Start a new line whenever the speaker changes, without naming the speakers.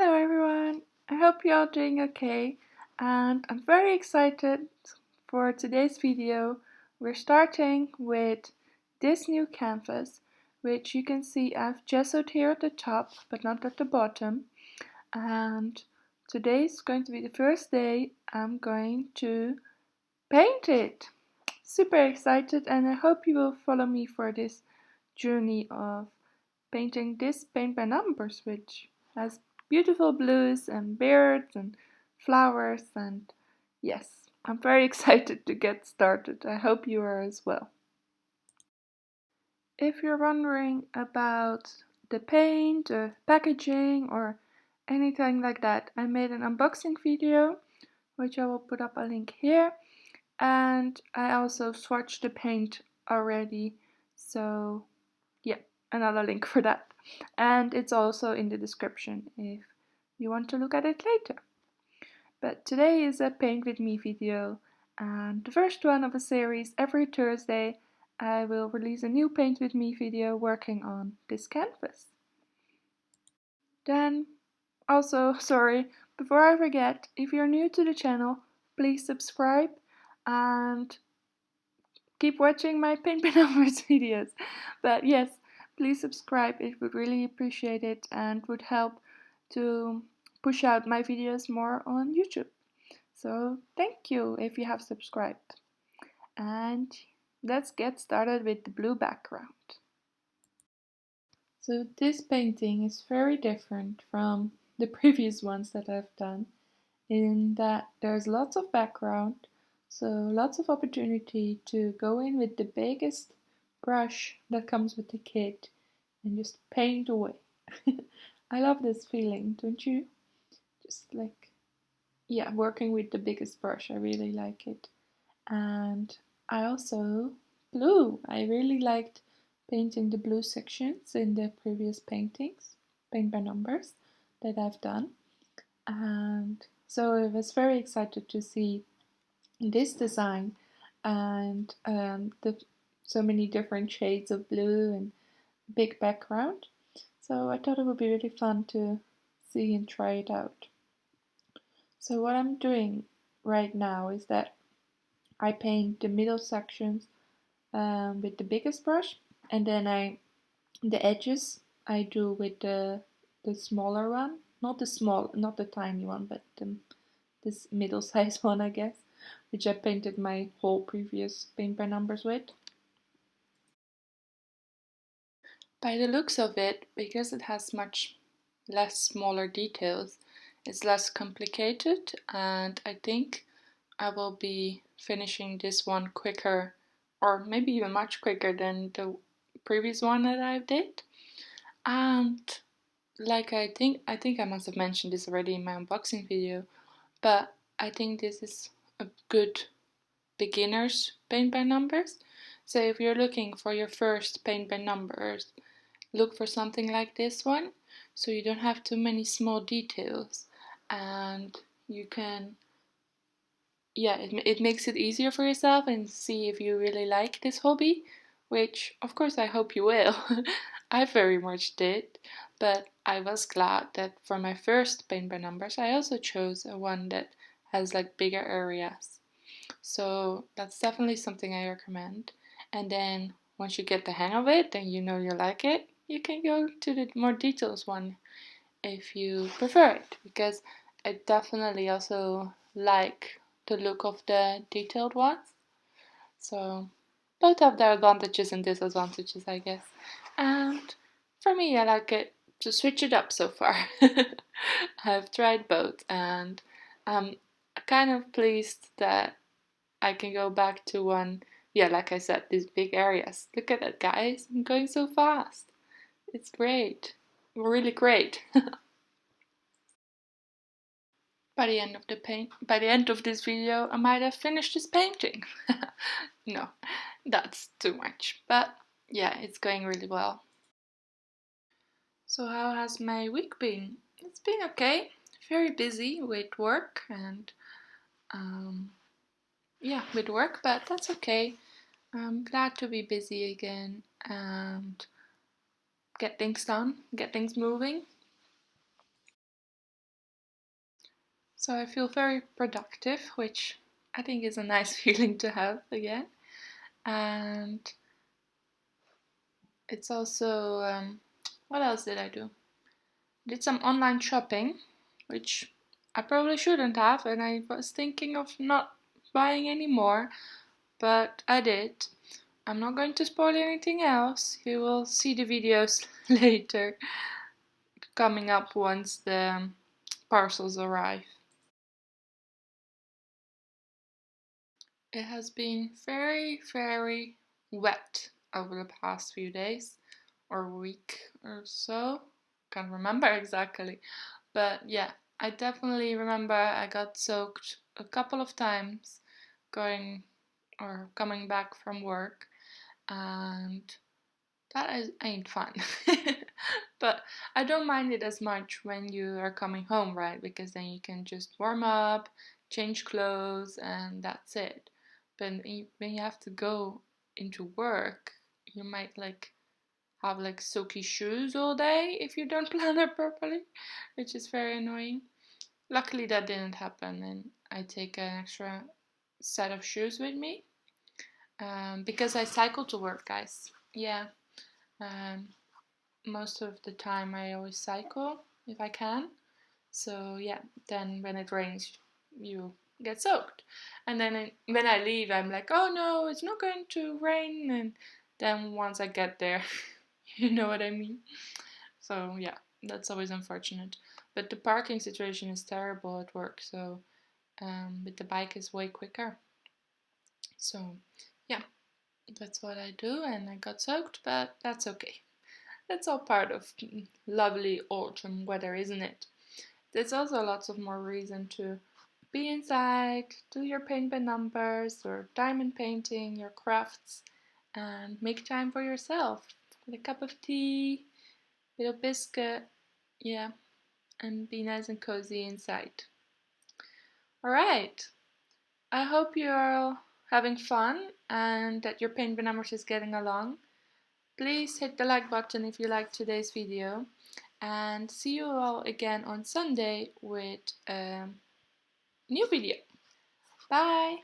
Hello everyone, I hope you're all doing okay, and I'm very excited for today's video. We're starting with this new canvas, which you can see I've gessoed here at the top but not at the bottom, and today's going to be the first day I'm going to paint it. Super excited, and I hope you will follow me for this journey of painting this paint by numbers, which has beautiful blues and birds and flowers, and yes, I'm very excited to get started. I hope you are as well. If you're wondering about the paint, the packaging or anything like that, I made an unboxing video which I will put up a link here, and I also swatched the paint already, so yeah, another link for that. And it's also in the description if you want to look at it later. But today is a paint with me video, and the first one of a series. Every Thursday I will release a new paint with me video working on this canvas. Then also, sorry, before I forget, if you're new to the channel, please subscribe and keep watching my paint by numbers videos. But yes, please subscribe, it would really appreciate it and would help to push out my videos more on YouTube. So thank you if you have subscribed. And let's get started with the blue background. So this painting is very different from the previous ones that I've done, in that there's lots of background, so lots of opportunity to go in with the biggest brush that comes with the kit and just paint away. I love this feeling, don't you? Just like, yeah, working with the biggest brush, I really like it. And I also, blue, I really liked painting the blue sections in the previous paintings, paint by numbers, that I've done. And so I was very excited to see this design and so many different shades of blue and big background. So I thought it would be really fun to see and try it out. So what I'm doing right now is that I paint the middle sections with the biggest brush, and then the edges I do with the smaller one, not the tiny one, but this middle-sized one, I guess, which I painted my whole previous paint by numbers with. By the looks of it, because it has much less smaller details, it's less complicated, and I think I will be finishing this one quicker, or maybe even much quicker than the previous one that I did. And like I think I must have mentioned this already in my unboxing video, but I think this is a good beginner's paint by numbers. So if you're looking for your first paint by numbers, look for something like this one, so you don't have too many small details, and you can, yeah, it makes it easier for yourself and see if you really like this hobby, which of course I hope you will. I very much did, but I was glad that for my first paint by numbers I also chose a one that has like bigger areas. So that's definitely something I recommend. And then once you get the hang of it and you know you like it, you can go to the more details one if you prefer it, because I definitely also like the look of the detailed ones. So both have their advantages and disadvantages, I guess. And for me, I like it to switch it up so far. I've tried both, and I'm kind of pleased that I can go back to one. Yeah, like I said, these big areas. Look at that, guys. I'm going so fast. It's great. Really great. By the end of this video, I might have finished this painting. No, that's too much. But yeah, it's going really well. So how has my week been? It's been okay. Very busy with work and yeah, with work, but that's okay. I'm glad to be busy again and get things done, get things moving. So I feel very productive, which I think is a nice feeling to have again. And it's also, what else did I do? Did some online shopping, which I probably shouldn't have, and I was thinking of not buying any more, but I did. I'm not going to spoil anything else. You will see the videos later coming up once the parcels arrive. It has been very, very wet over the past few days or week or so. Can't remember exactly. But yeah, I definitely remember I got soaked a couple of times going or coming back from work, and ain't fun. But I don't mind it as much when you are coming home, right? Because then you can just warm up, change clothes, and that's it. But when you have to go into work, you might have soaky shoes all day if you don't plan it properly, which is very annoying. Luckily, that didn't happen, and I take an extra set of shoes with me because I cycle to work, guys. Yeah, um, most of the time I always cycle if I can. So yeah, then when it rains, you get soaked, and then when I leave, I'm like, oh no, it's not going to rain, and then once I get there, you know what I mean. So yeah, that's always unfortunate. But the parking situation is terrible at work, so with the bike is way quicker. So yeah, that's what I do, and I got soaked, but that's okay. That's all part of lovely autumn weather, isn't it? There's also lots of more reason to be inside, do your paint by numbers or diamond painting, your crafts, and make time for yourself with a cup of tea, little biscuit, yeah, and be nice and cozy inside. Alright, I hope you're all having fun and that your paint by numbers is getting along. Please hit the like button if you liked today's video, and see you all again on Sunday with a new video. Bye!